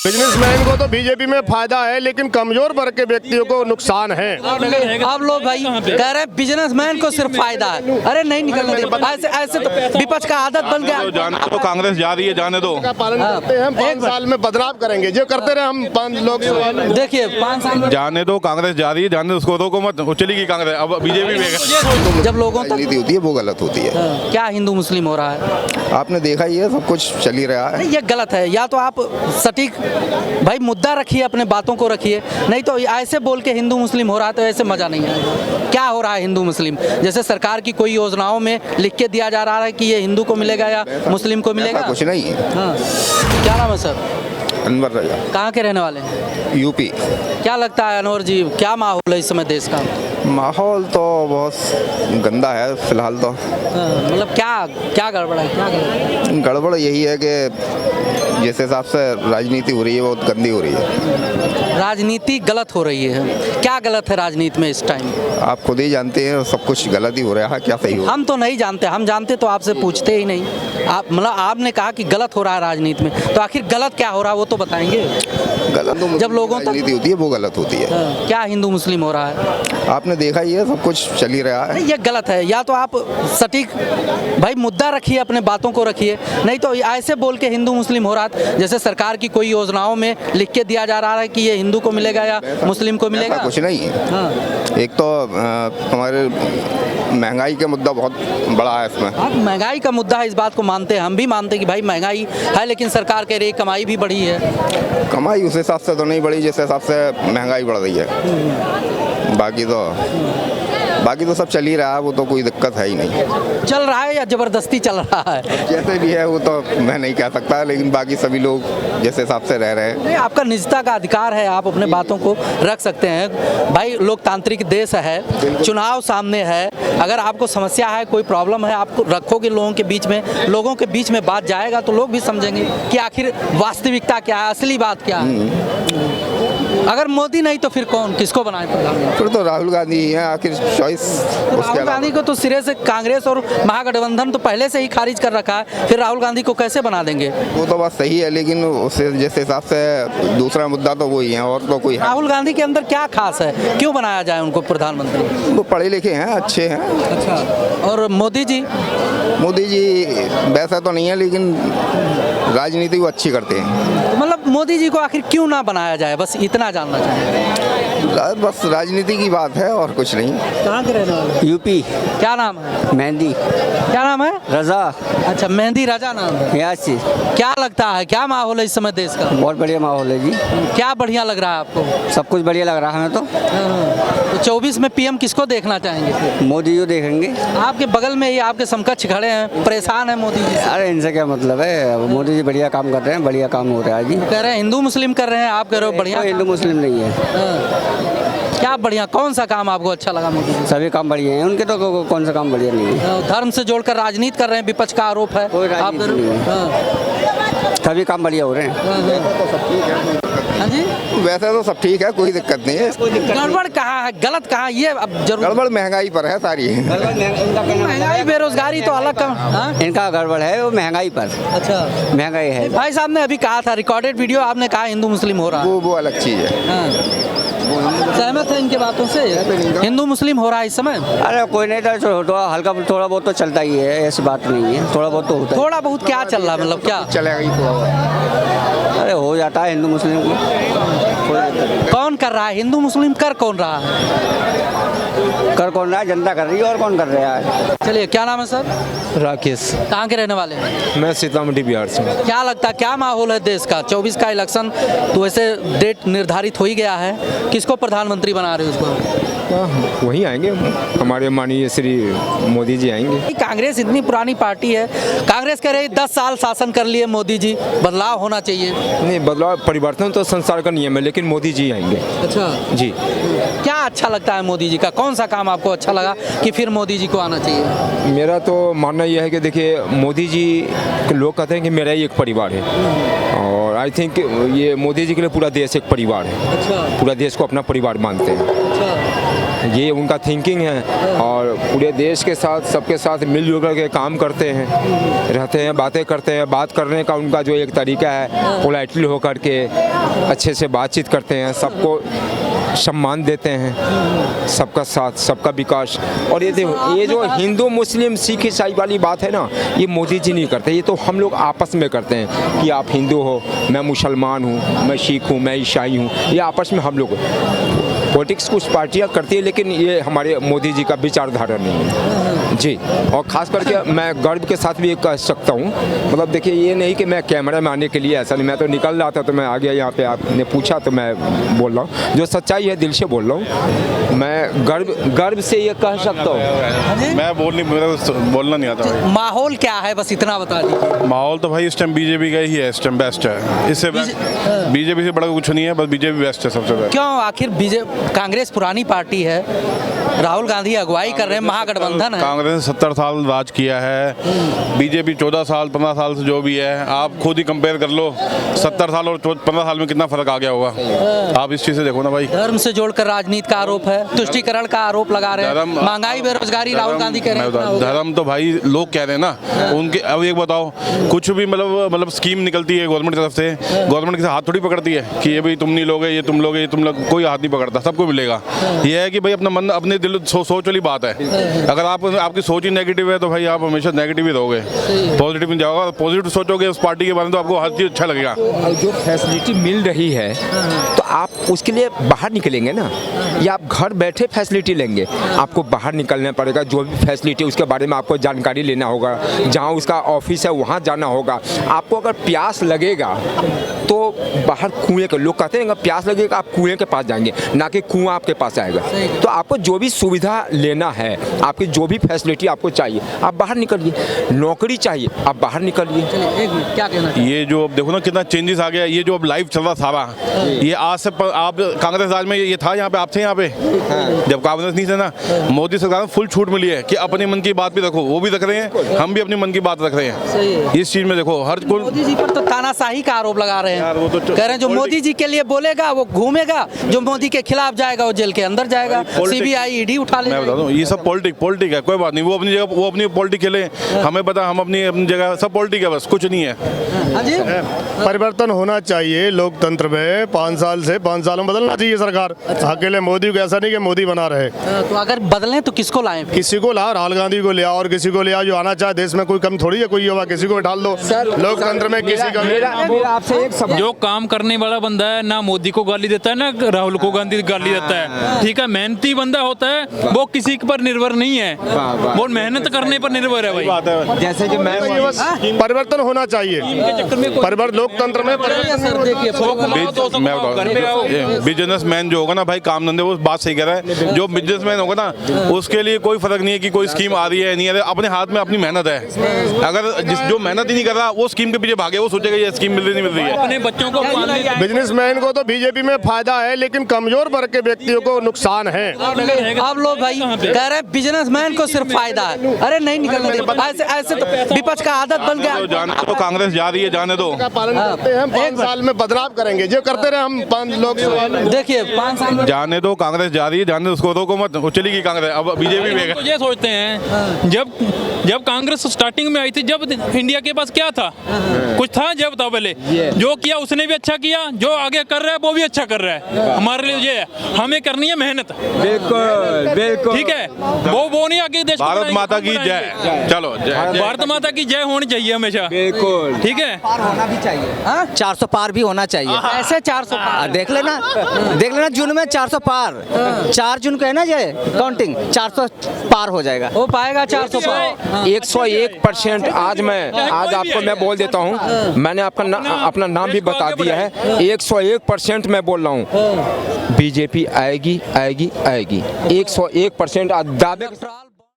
Businessman को तो BJP में फायदा है, लेकिन कमजोर वर्ग के व्यक्तियों को नुकसान है। आप लोग भाई कह रहे हैं बिजनेसमैन को सिर्फ फायदा है। अरे नहीं निकलने दे, ऐसे तो विपक्ष का आदत बन गया। जाने दो, कांग्रेस जा रही है, जाने दो। पालन करते हैं, हम 5 साल में बदलाव करेंगे जो करते रहे हम 5 लोग। देखिए 5 साल में जाने दो, कांग्रेस जा रही है, जाने दो, उसको रोको मत, वो चलेगी कांग्रेस। अब बीजेपी में जब लोगों तक राजनीति होती है वो गलत होती है। क्या हिंदू मुस्लिम हो रहा है, आपने देखा ही है, सब कुछ चल ही रहा है। ये गलत है। या तो आप सटीक भाई मुद्दा रखिए, अपने बातों को रखिए, नहीं तो ऐसे बोल के हिंदू मुस्लिम हो रहा है तो ऐसे मजा नहीं आएगा। क्या हो रहा है हिंदू मुस्लिम? जैसे सरकार की कोई योजनाओं में लिख के दिया जा रहा है कि ये हिंदू को मिलेगा या मुस्लिम को मिलेगा। कुछ नहीं है। हाँ, क्या नाम है सर? अनवर रजा, कहाँ के रहने वाले हैं? यूपी। क्या लगता है अनवर जी, क्या माहौल है इस समय देश का? माहौल तो बहुत गंदा है फिलहाल तो। मतलब क्या क्या गड़बड़ है, क्या गलत? गड़बड़ यही है कि जिस हिसाब से राजनीति हो रही है बहुत गंदी हो रही है। राजनीति गलत हो रही है। क्या गलत है राजनीति में इस टाइम? आप खुद ही जानते हैं सब कुछ गलत ही हो रहा है, क्या सही हो। हम तो नहीं जानते, हम जानते तो आपसे पूछते ही नहीं। आप मतलब आपने कहा कि गलत हो रहा है राजनीति में, तो आखिर गलत क्या हो रहा है वो तो बताएंगे। गलत जब लोगों तक राजनीति होती है वो गलत होती है। क्या हिंदू मुस्लिम हो रहा है, आपने देखा ही है, सब कुछ चल ही रहा है। ये गलत है। या तो आप सटीक भाई मुद्दा रखिए, अपने बातों को रखिए, नहीं तो ऐसे बोल के हिंदू मुस्लिम हो रहा है। जैसे सरकार की कोई योजनाओं में लिख के दिया जा रहा है कि ये हिंदू को मिलेगा या मुस्लिम को मिलेगा। कुछ नहीं है। हाँ। एक तो हमारे महंगाई का मुद्दा बहुत बड़ा है इसमें। आप महंगाई का मुद्दा है, इस बात को मानते हैं, हम भी मानते हैं कि भाई महंगाई है, लेकिन सरकार कह रही है कमाई भी बढ़ी है। कमाई उस हिसाब से तो नहीं बढ़ी जिस हिसाब से महंगाई बढ़ रही है। बाकी तो सब चल ही रहा है, वो तो कोई दिक्कत है ही नहीं। चल रहा है या जबरदस्ती चल रहा है? जैसे भी है वो तो मैं नहीं कह सकता, लेकिन बाकी सभी लोग जिस हिसाब से रह रहे हैं। नहीं, आपका निजता का अधिकार है, आप अपने बातों को रख सकते हैं। भाई लोकतांत्रिक देश है, चुनाव सामने है, अगर आपको समस्या है, कोई प्रॉब्लम है, आपको रखोगे लोगों के बीच में बात जाएगा तो लोग भी समझेंगे कि आखिर वास्तविकता क्या है, असली बात क्या है। अगर मोदी नहीं तो फिर कौन, किसको बनाए प्रधानमंत्री? फिर तो राहुल गांधी ही है आखिर चॉइस। राहुल गांधी को तो सिरे से कांग्रेस और महागठबंधन तो पहले से ही खारिज कर रखा है, फिर राहुल गांधी को कैसे बना देंगे? वो तो बात सही है, लेकिन उससे जिस हिसाब से दूसरा मुद्दा तो वही है और तो कोई है। राहुल गांधी के अंदर क्या खास है, क्यों बनाया जाए उनको प्रधानमंत्री? वो पढ़े लिखे हैं, अच्छे हैं। अच्छा, और मोदी जी वैसा तो नहीं है, लेकिन राजनीति वो अच्छी करते हैं। मतलब मोदी जी को आखिर क्यों ना बनाया जाए, बस इतना जानना चाहेंगे। बस राजनीति की बात है और कुछ नहीं। कहाँ के रहने वाले? यूपी। क्या नाम है? मेहंदी। क्या नाम है? रजा। अच्छा, मेहंदी रजा नाम है। यहाँ से क्या लगता है, क्या माहौल है इस समय देश का? बहुत बढ़िया माहौल है जी। क्या बढ़िया लग रहा है आपको? सब कुछ बढ़िया लग रहा है हमें तो। तो 24 में पीएम किसको देखना चाहेंगे फिर? मोदी जी देखेंगे। आपके बगल में ही आपके समकक्ष खड़े हैं, परेशान है मोदी जी से। अरे इनसे क्या मतलब है, मोदी जी बढ़िया काम कर रहे हैं, बढ़िया काम हो रहा है जी। कह रहे हैं हिंदू मुस्लिम कर रहे हैं, आप कह रहे हो बढ़िया। हिंदू मुस्लिम नहीं है। क्या बढ़िया, कौन सा काम आपको अच्छा लगा मोदी जी? सभी काम बढ़िया हैं उनके, तो कौन सा काम बढ़िया नहीं है। धर्म से जोड़कर राजनीति कर रहे हैं, विपक्ष का आरोप है। कोई आप राजनीति नहीं है। सभी काम बढ़िया हो रहे हैं। हाँ जी, वैसे तो सब ठीक है, कोई दिक्कत नहीं है। गड़बड़ कहाँ है, गलत कहाँ, ये अब जरूर गड़बड़ महंगाई पर है सारी। महंगाई बेरोजगारी तो अलग कम। हाँ? इनका गड़बड़ है वो महंगाई पर। अच्छा, महंगाई है। भाई साहब ने अभी कहा था, रिकॉर्डेड वीडियो, आपने कहा हिंदू मुस्लिम हो रहा है। वो अलग चीज है। हाँ। सहमत है इनके बातों से? हिंदू मुस्लिम हो रहा है इस समय? अरे कोई नहीं था, हल्का थोड़ा बहुत तो चलता ही है, ऐसी बात नहीं है, थोड़ा बहुत तो होता है। थोड़ा बहुत क्या चल रहा है, मतलब क्या चलेगा ही थोड़ा। अरे हो जाता है हिंदू मुस्लिम को। कौन कर रहा है, हिंदू मुस्लिम कर कौन रहा है? कर कौन रहा है, जनता कर रही है, और कौन कर रहा है। चलिए, क्या नाम है सर? राकेश। कहाँ के रहने वाले हैं? मैं सीतामढ़ी बिहार से। क्या लगता है, क्या माहौल है देश का? 24 का इलेक्शन तो वैसे डेट निर्धारित हो ही गया है, किसको प्रधानमंत्री बना रहे हो इस बार? वही आएंगे हमारे माननीय श्री मोदी जी आएंगे। कांग्रेस इतनी पुरानी पार्टी है, कांग्रेस कह रही 10 साल शासन कर लिए मोदी जी, बदलाव होना चाहिए। नहीं, बदलाव परिवर्तन तो संसार का नियम है, लेकिन मोदी जी आएंगे। अच्छा जी। क्या अच्छा लगता है मोदी जी का, कौन सा काम आपको अच्छा लगा कि फिर मोदी जी को आना चाहिए? मेरा तो मानना यह है कि देखिए, मोदी जी लोग कहते हैं कि मेरा ही एक परिवार है, और आई थिंक ये मोदी जी के लिए पूरा देश एक परिवार है। अच्छा। पूरा देश को अपना परिवार मानते हैं। अच्छा। ये उनका थिंकिंग है और पूरे देश के साथ सबके साथ मिलजुल कर के काम करते हैं, रहते हैं, बातें करते हैं। बात करने का उनका जो एक तरीका है, पोलाइटली होकर के अच्छे से बातचीत करते हैं, सबको सम्मान देते हैं, सबका साथ सबका विकास। और ये देखो, ये जो हिंदू मुस्लिम सिख ईसाई वाली बात है ना, ये मोदी जी नहीं करते, ये तो हम लोग आपस में करते हैं कि आप हिंदू हो, मैं मुसलमान हूँ, मैं सिख हूँ, मैं ईसाई हूँ। ये आपस में हम लोग पॉलिटिक्स कुछ पार्टियाँ करती है, लेकिन ये हमारे मोदी जी का विचारधारा नहीं है जी। और ख़ास करके मैं गर्व के साथ भी कह सकता हूँ, मतलब देखिए, ये नहीं कि मैं कैमरा में आने के लिए, ऐसा नहीं, मैं तो निकल रहा था तो मैं आ गया यहाँ पे, आपने पूछा तो मैं बोल रहा हूँ, जो सच्चाई है दिल से बोल रहा हूँ। मैं गर्व से ये कह सकता हूँ। मैं बोलना नहीं आता। माहौल क्या है, बस इतना बता दीजिए। माहौल तो भाई इस टाइम बीजेपी का ही है, इस टाइम बेस्ट है, इससे बीजेपी से बड़ा कुछ नहीं है, बस बीजेपी बेस्ट है सबसे बेस्ट। क्यों? आखिर कांग्रेस पुरानी पार्टी है, राहुल गांधी अगुवाई कर रहे हैं, महागठबंधन है। कांग्रेस ने 70 साल राज किया है, बीजेपी 14 साल 15 साल से जो भी है, आप खुद ही कंपेयर कर लो, 70 साल और 15 साल में कितना फर्क आ गया होगा। आप इस चीज़ से देखो ना भाई। धर्म से जोड़कर राजनीति का आरोप है, तुष्टीकरण का आरोप लगा रहे हैं, महंगाई बेरोजगारी राहुल गांधी कह रहे हैं। धर्म तो भाई लोग कह रहे हैं ना उनके। अब एक बताओ, कुछ भी मतलब स्कीम निकलती है गवर्नमेंट की तरफ से, गवर्नमेंट किसी हाथ थोड़ी पकड़ती है कि ये भाई तुम नहीं लोगे, ये तुम लोगे, ये तुम लोग, कोई हाथ नहीं पकड़ता, सबको मिलेगा। ये है कि भाई अपना मन, अपने दिल सोच वाली बात है। अगर आपकी सोच ही नेगेटिव है तो भाई आप हमेशा नेगेटिव ही रहोगे, पॉजिटिव में जाओगे। पॉजिटिव सोचोगे उस पार्टी के बारे में तो आपको हर चीज़ अच्छा लगेगा। जो फैसिलिटी मिल रही है तो आप उसके लिए बाहर निकलेंगे ना, या आप घर बैठे फैसिलिटी लेंगे? आपको बाहर निकलना पड़ेगा, जो भी फैसिलिटी उसके बारे में आपको जानकारी लेना होगा, जहाँ उसका ऑफिस है वहाँ जाना होगा। आपको अगर प्यास लगेगा तो बाहर कुएं के, लोग कहते हैं प्यास लगेगा आप कुएं के पास जाएंगे, ना कि कुआं आपके पास आएगा। तो आपको जो भी सुविधा लेना है, आपकी जो भी फैसिलिटी आपको चाहिए, आप बाहर निकलिए। नौकरी चाहिए, आप बाहर निकलिए। क्या कहना? ये जो अब देखो ना कितना चेंजेस आ गया, ये जो अब लाइव चल रहा सारा, ये आज से आप कांग्रेस राज में ये था, यहाँ पे आप थे, यहाँ पे जब कांग्रेस नहीं थे ना, मोदी सरकार में फुल छूट मिली है कि अपने मन की बात भी रखो, वो भी रख रहे हैं, हम भी अपने मन की बात रख रहे हैं। इस चीज में देखो हर कोई मोदी जी पर तो तानाशाही का आरोप लगा रहे हैं, कह रहे हैं जो मोदी जी के लिए बोलेगा वो घूमेगा, जो मोदी के खिलाफ जाएगा वो जेल के अंदर जाएगा, सीबीआई ईडी उठा ले। मैं बता दूं, ये सब पॉलिटिक है, कोई बात नहीं, वो अपनी जगह वो अपनी पॉलिटिक खेले, हमें पता, हम अपनी जगह, सब पॉलिटिक है, बस कुछ नहीं है। हाँ जी, परिवर्तन होना चाहिए लोकतंत्र में। 5 साल से 5 सालों में बदलना चाहिए सरकार। अकेले मोदी को ऐसा नहीं कि मोदी बना रहे। तो अगर बदलें तो किसको लाएं? किसी को लाओ, राहुल गांधी को ले आओ, और किसी को ले आओ जो आना चाहे। देश में कोई कम थोड़ी है, कोई युवा किसी को बैठा दो। लोकतंत्र में किसी का आपसे एक सवाल, जो काम करने वाला बंदा है, ना मोदी को गाली देता है ना राहुल को गांधी गाली देता है, ठीक है। मेहनती बंदा होता है, वो किसी पर निर्भर नहीं है, वो मेहनत करने पर निर्भर है भाई। जैसे कि मैं परिवर्तन होना चाहिए, परिवर्तन लोकतंत्र में बिजनेसमैन जो होगा ना भाई, काम धंधे, वो बात सही कह रहा है। जो बिजनेसमैन होगा ना, उसके लिए कोई फर्क नहीं है कि कोई स्कीम आ रही है नहीं आ रही, अपने हाथ में अपनी मेहनत है। अगर जो मेहनत ही नहीं कर रहा, वो स्कीम के पीछे भागे, वो सोचेगा ये स्कीम मिल रही नहीं मिल रही है। अपने बच्चों को बिजनेसमैन को तो बीजेपी में फायदा है, लेकिन कमजोर वर्ग के व्यक्तियों को नुकसान है। अब लोग भाई कह रहे हैं बिजनेसमैन को सिर्फ फायदा है। अरे नहीं निकलने दे, ऐसे तो विपक्ष का आदत बन गया। जाने दो, कांग्रेस जा रही है, जाने दो। पालन करते हैं, 5 साल में बदलाव करेंगे, जो करते रहे हम 5 लोग। देखिए 5 साल में जाने दो, कांग्रेस जा रही है, जाने दो, उसको रोको मत, वो चलेगी कांग्रेस। अब बीजेपी भी तो ये सोचते हैं, जब कांग्रेस स्टार्टिंग में आई थी, जब इंडिया के पास क्या था, कुछ था जब था पहले, जो किया उसने भी अच्छा किया, जो आगे कर रहा है वो भी अच्छा कर रहा है। हमारे लिए ये है, हमें करनी है मेहनत। बिल्कुल बिल्कुल, ठीक है, वो नहीं आगे देश। भारत माता की जय, चलो जय। भारत माता की जय होनी चाहिए हमेशा, बिल्कुल, ठीक है। होना भी चाहिए, 400 पार भी होना चाहिए। ऐसे 400 देख लेना जून में 400 पार, 4 जून को है ना ये काउंटिंग, 400 पार हो जाएगा। हो पाएगा 400 पार। 101%। आज आपको मैं बोल देता हूँ, मैंने अपना नाम भी बता दिया है, 101% मैं बोल रहा हूँ, बीजेपी आएगी आएगी आएगी, 101% दावे।